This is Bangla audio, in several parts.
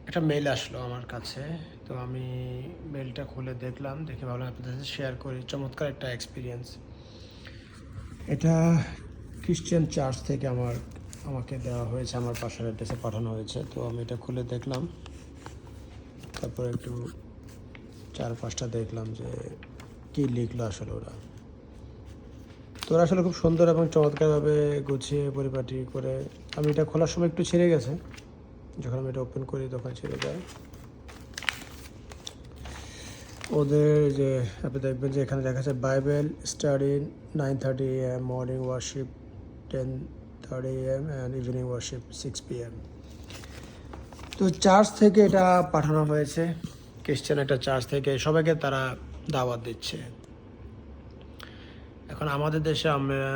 একটা মেইল আসলো আমার কাছে। তো আমি মেইলটা খুলে দেখলাম, দেখে ভাবলাম আপনাদের সাথে শেয়ার করি। চমৎকার একটা এক্সপিরিয়েন্স। এটা খ্রিশ্চান চার্চ থেকে আমাকে দেওয়া হয়েছে, আমার বাসার অ্যাড্রেসে পাঠানো হয়েছে। তো আমি এটা খুলে দেখলাম, তারপরে একটু চারপাশটা দেখলাম যে কী লিখলো আসলে ওরা। তো ওরা আসলে খুব সুন্দর এবং চমৎকারভাবে গুছিয়ে পরিপাটি করে। আমি এটা খোলার সময় একটু ছিঁড়ে গেছে, যখন আমি এটা ওপেন করি তখন ছিঁড়ে যায়। ওদের যে আপনি দেখবেন যে এখানে দেখা যাচ্ছে Bible study 9:30 AM, morning worship 10:30 AM and evening worship 6 PM। তো চার্চ থেকে এটা পাঠানো হয়েছে, খ্রিশ্চান একটা চার্চ থেকে সবাইকে তারা দাওয়াত দিচ্ছে। এখন আমাদের দেশে আমরা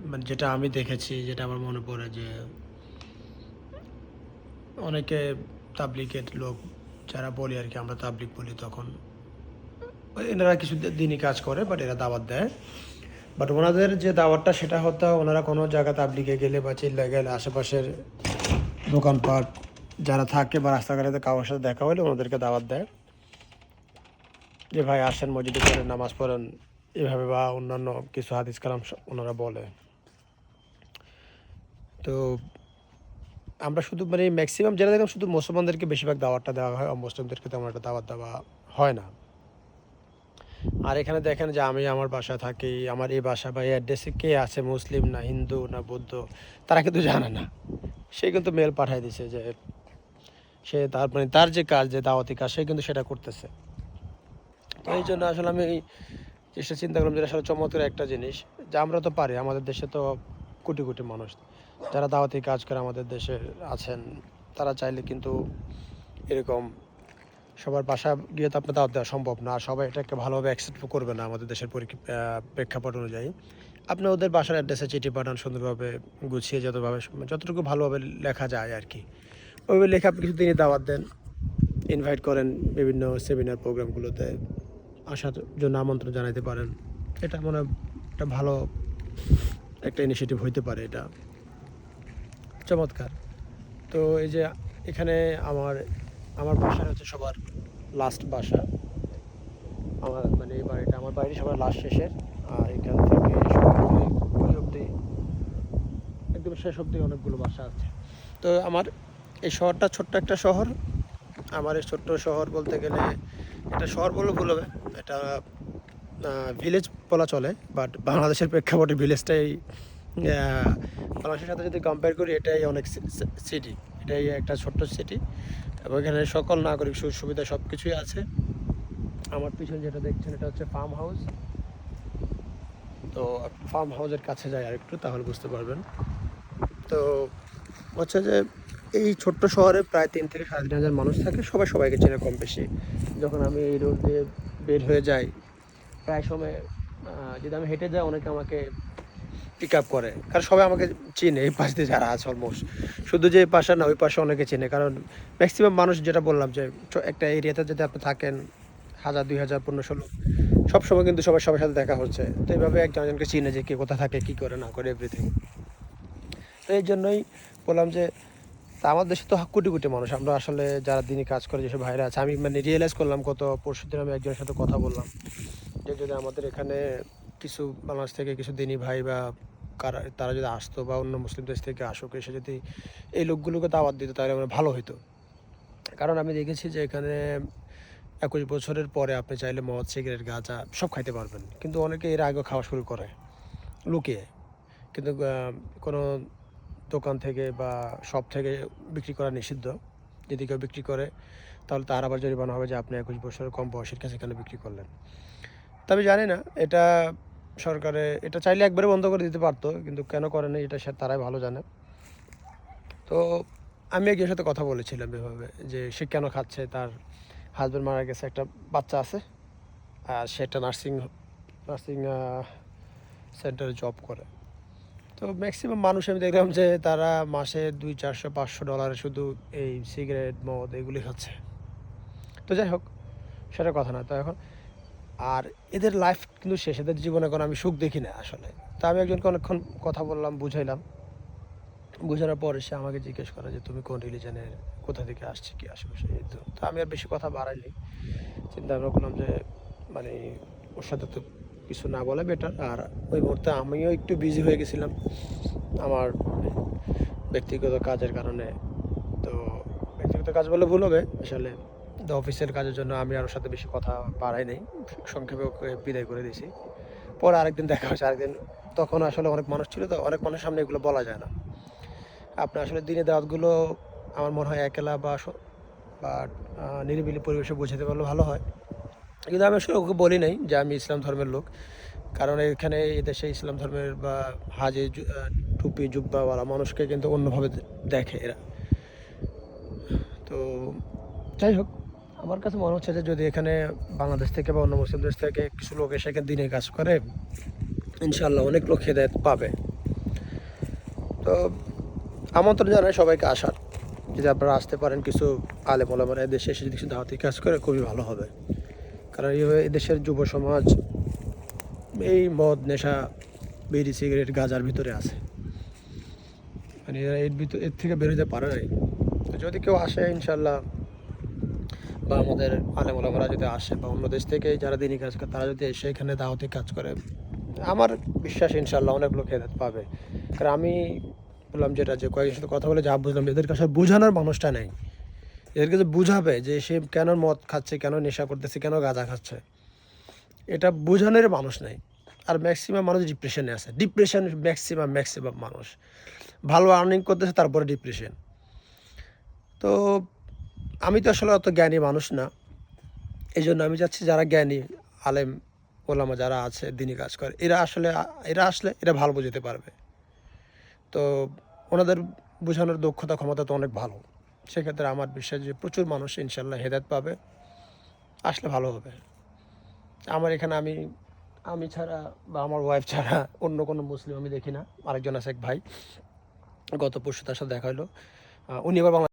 মানে যেটা আমি দেখেছি, যেটা আমার মনে পড়ে যে অনেকে তাবলিগের লোক যারা বলি আর কি, আমরা তাবলিগ বলি, তখন এনারা কিছু দিনই কাজ করে, বাট এরা দাওয়াত দেয়। বাট ওনাদের যে দাওয়াতটা সেটা হতো, ওনারা কোনো জায়গা তাবলিগে গেলে বা চিল্লায় গেলে আশেপাশের দোকানপাট যারা থাকে বা রাস্তাঘাটে কারোর সাথে দেখা হলে ওনাদেরকে দাওয়াত দেয় যে ভাই আসেন, মসজিদে করে নামাজ পড়েন, এভাবে বা অন্যান্য কিছু হাদিস কালাম ওনারা বলে। তো আমরা শুধু মানে ম্যাক্সিমাম যারা দেখলাম শুধু মুসলমানদেরকে বেশিরভাগ দাওয়াতটা দেওয়া হয়, অমুসলিমদেরকে তেমন একটা দাওয়াত দেওয়া হয় না। আর এখানে দেখেন যে আমি আমার বাসায় থাকি, আমার এই বাসা বা এই অ্যাড্রেসে কে আছে, মুসলিম না হিন্দু না বৌদ্ধ, তারা কিন্তু জানে না। সে কিন্তু মেল পাঠিয়ে দিছে যে সে তার মানে তার যে কাজ, যে দাওয়াতি কাজ, সে কিন্তু সেটা করতেছে। তো এই জন্য আসলে আমি এই জিনিসটা চিন্তা করলাম যে আসলে চমৎকার একটা জিনিস, যে আমরা তো পারি, আমাদের দেশে তো কোটি কোটি মানুষ যারা দাওয়াতি কাজ করে আমাদের দেশে আছেন। তারা চাইলে কিন্তু এরকম সবার বাসা গিয়ে তো আপনার দাওয়াত দেওয়া সম্ভব না, আর সবাই এটাকে ভালোভাবে অ্যাকসেপ্ট করবে না আমাদের দেশের প্রেক্ষাপট অনুযায়ী। আপনি ওদের বাসার অ্যাড্রেসে চিঠি পাঠান সুন্দরভাবে গুছিয়ে, যতটুকু ভালোভাবে লেখা যায় আর কি, ওইভাবে লেখা আপনি কিছু দিনই দাওয়াত দেন, ইনভাইট করেন বিভিন্ন সেমিনার প্রোগ্রামগুলোতে আসার জন্য আমন্ত্রণ জানাতে পারেন। এটা মনে হয় একটা ভালো একটা ইনিশিয়েটিভ হইতে পারে, এটা চমৎকার। তো এই যে এখানে আমার আমার বাসার হচ্ছে সবার লাস্ট বাসা, আমার মানে এই বাড়িটা আমার বাড়ি সবার লাস্ট শেষের। আর এখান থেকে ওই অবধি একদম শেষ অবধি অনেকগুলো বাসা আছে। তো আমার এই শহরটা ছোট্ট একটা শহর। আমার এই ছোট্ট শহর বলতে গেলে, এটা শহর বললে ভুল হবে, এটা ভিলেজ বলা চলে। বাট বাংলাদেশের প্রেক্ষাপটে ভিলেজটাই বাংলাদেশের সাথে যদি কম্পেয়ার করি, এটাই অনেক সিটি, এটাই একটা ছোট্ট সিটি। এবং এখানে সকল নাগরিক সুবিধা সব কিছুই আছে। আমার পিছনে যেটা দেখছেন এটা হচ্ছে ফার্ম হাউস। তো ফার্ম হাউসের কাছে যাই আর একটু, তাহলে বুঝতে পারবেন। তো হচ্ছে যে এই ছোট্ট শহরে প্রায় 3 থেকে 3.5 হাজার মানুষ থাকে, সবাই সবাইকে চেনে কম বেশি। যখন আমি এই রোড দিয়ে বের হয়ে যাই, প্রায় সময় যদি আমি হেঁটে যাই, অনেকে আমাকে পিক আপ করে, কারণ সবাই আমাকে চেনে এই পাশ দিয়ে যারা আছে অলমোস্ট। শুধু যে এই পাশে না, ওই পাশে অনেকে চেনে, কারণ ম্যাক্সিমাম মানুষ যেটা বললাম যে একটা এরিয়াতে যদি আপনি থাকেন 1000, 2000, 1500 লোক, সবসময় কিন্তু সবার সবার সাথে দেখা হচ্ছে। তো এইভাবে একজন একজনকে চিনে যে কে কোথায় থাকে, কী করে না করে, এভরিথিং। তো এই জন্যই বললাম যে তা আমার দেশে তো কোটি কোটি মানুষ, আমরা আসলে যারা দিনই কাজ করে যেসব ভাইরা আছে, আমি মানে রিয়েলাইজ করলাম গত পরশুদিন আমি একজনের সাথে কথা বললাম যে যদি আমাদের এখানে কিছু বাংলাদেশ থেকে কিছু দিনই ভাই বা তারা যদি আসতো, বা অন্য মুসলিম দেশ থেকে আসুক, এসে যদি এই লোকগুলোকে দাওয়াত দিত, তাহলে আমার ভালো হতো। কারণ আমি দেখেছি যে এখানে 21 বছরের পরে আপনি চাইলে মদ, সিগারেট, গাঁজা সব খাইতে পারবেন, কিন্তু অনেকে এর আগেও খাওয়া শুরু করে লুকিয়ে। কিন্তু কোনো দোকান থেকে বা শপ থেকে বিক্রি করা নিষিদ্ধ। যদি কেউ বিক্রি করে, তাহলে তার আবার জরিমানা হবে যে আপনি 21 বছরের কম বয়সের কাছে এখানে বিক্রি করলেন। তবে জানি না, এটা সরকারে এটা চাইলে একবারে বন্ধ করে দিতে পারতো, কিন্তু কেন করে না এটা তারাই ভালো জানে। তো আমি একজনের সাথে কথা বলেছিলাম এভাবে যে সে কেন খাচ্ছে, তার হাজব্যান্ড মারা গেছে, একটা বাচ্চা আছে, আর সে একটা নার্সিং নার্সিং সেন্টারে জব করে। তো ম্যাক্সিমাম মানুষ আমি দেখলাম যে তারা মাসে 200, 400, 500 ডলারে শুধু এই সিগারেট, মদ এগুলি খাচ্ছে। তো যাই হোক, সেটা কথা না তো এখন। আর এদের লাইফ কিন্তু শেষ, এদের জীবনে কোনো আমি সুখ দেখি না আসলে। তা আমি একজনকে অনেকক্ষণ কথা বললাম, বুঝাইলাম। বোঝানোর পরে সে আমাকে জিজ্ঞেস করে যে তুমি কোন রিলিজনের, কোথা থেকে আসছে, কি আশেপাশে। এই তো আমি আর বেশি কথা বাড়াইনি, চিন্তা ভাবনা করলাম যে মানে ওর সাথে তো কিছু না বলা বেটার। আর ওই মুহূর্তে আমিও একটু বিজি হয়ে গেছিলাম আমার ব্যক্তিগত কাজের কারণে। তো ব্যক্তিগত কাজ বলে ভুল হবে আসলে, তো অফিসের কাজের জন্য আমি আর ওর সাথে বেশি কথা বাড়াই নাই, সংক্ষেপে ওকে বিদায় করে দিয়েছি। পরে আরেকদিন দেখা হয়েছে, আরেকদিন তখন আসলে অনেক মানুষ ছিল, তো অনেক মানুষের সামনে এগুলো বলা যায় না। আপনার আসলে দিনে দাওয়াতগুলো আমার মনে হয় একলা বা নিরিবিলি পরিবেশে বোঝাতে পারলে ভালো হয়। কিন্তু আমি আসলে ওকে বলি নাই যে আমি ইসলাম ধর্মের লোক, কারণ এখানে এদেশে ইসলাম ধর্মের বা হাজে টুপি জুব্বাওয়ালা মানুষকে কিন্তু অন্যভাবে দেখে এরা। তো যাই হোক, আমার কাছে মনে হচ্ছে যে যদি এখানে বাংলাদেশ থেকে বা অন্য মুসলিম দেশ থেকে কিছু লোক এসে এখানে দিনে কাজ করে, ইনশাল্লাহ অনেক লোক হেদায়েত পাবে। তো আমন্ত্রণ জানাই সবাইকে আসার, যদি আপনারা আসতে পারেন, কিছু আলেম ওলামারা দেশে এসে যদি কিছু দাওয়াতি কাজ করে খুবই ভালো হবে। কারণ এইভাবে এদেশের যুব সমাজ এই মদ নেশা, বিড়ি সিগারেট গাঁজার ভিতরে আছে, মানে এরা এর থেকে বেরোতে পারে নাই। তো যদি কেউ আসে ইনশাল্লাহ, বা আমাদের আলেম ওলামারা যদি আসে বা অন্য দেশ থেকে যারা দিনই কাজ করে তারা যদি এসে এখানে দাওয়াতি কাজ করে, আমার বিশ্বাস ইনশাল্লাহ অনেক লোক হেদায়েত পাবে। কারণ আমি বললাম যেটা, যে কয়েকজনের সাথে কথা বলে যা বুঝলাম, এদেরকে আসলে বোঝানোর মানুষটা নেই। এদেরকে যে বুঝাবে যে সে কেন মদ খাচ্ছে, কেন নেশা করতেছে, কেন গাঁজা খাচ্ছে, এটা বোঝানোর মানুষ নেই। আর ম্যাক্সিমাম মানুষ ডিপ্রেশনে আছে, ডিপ্রেশন ম্যাক্সিমাম মানুষ ভালো আর্নিং করতেছে তারপরে ডিপ্রেশন। তো আমি তো আসলে অত জ্ঞানী মানুষ না, এই জন্য আমি চাচ্ছি যারা জ্ঞানী আলেম ওলামা যারা আছে দিনই কাজ করে, এরা আসলে এরা ভালো বোঝাতে পারবে। তো ওনাদের বোঝানোর দক্ষতা ক্ষমতা তো অনেক ভালো। সেক্ষেত্রে আমার বিশ্বাস যে প্রচুর মানুষ ইনশাল্লাহ হেদায়েত পাবে, আসলে ভালো হবে। আমার এখানে আমি ছাড়া বা আমার ওয়াইফ ছাড়া অন্য কোনো মুসলিম আমি দেখি না। আরেকজন আছে এক ভাই, গত পরশু তার সাথে দেখা হলো, উনি আবার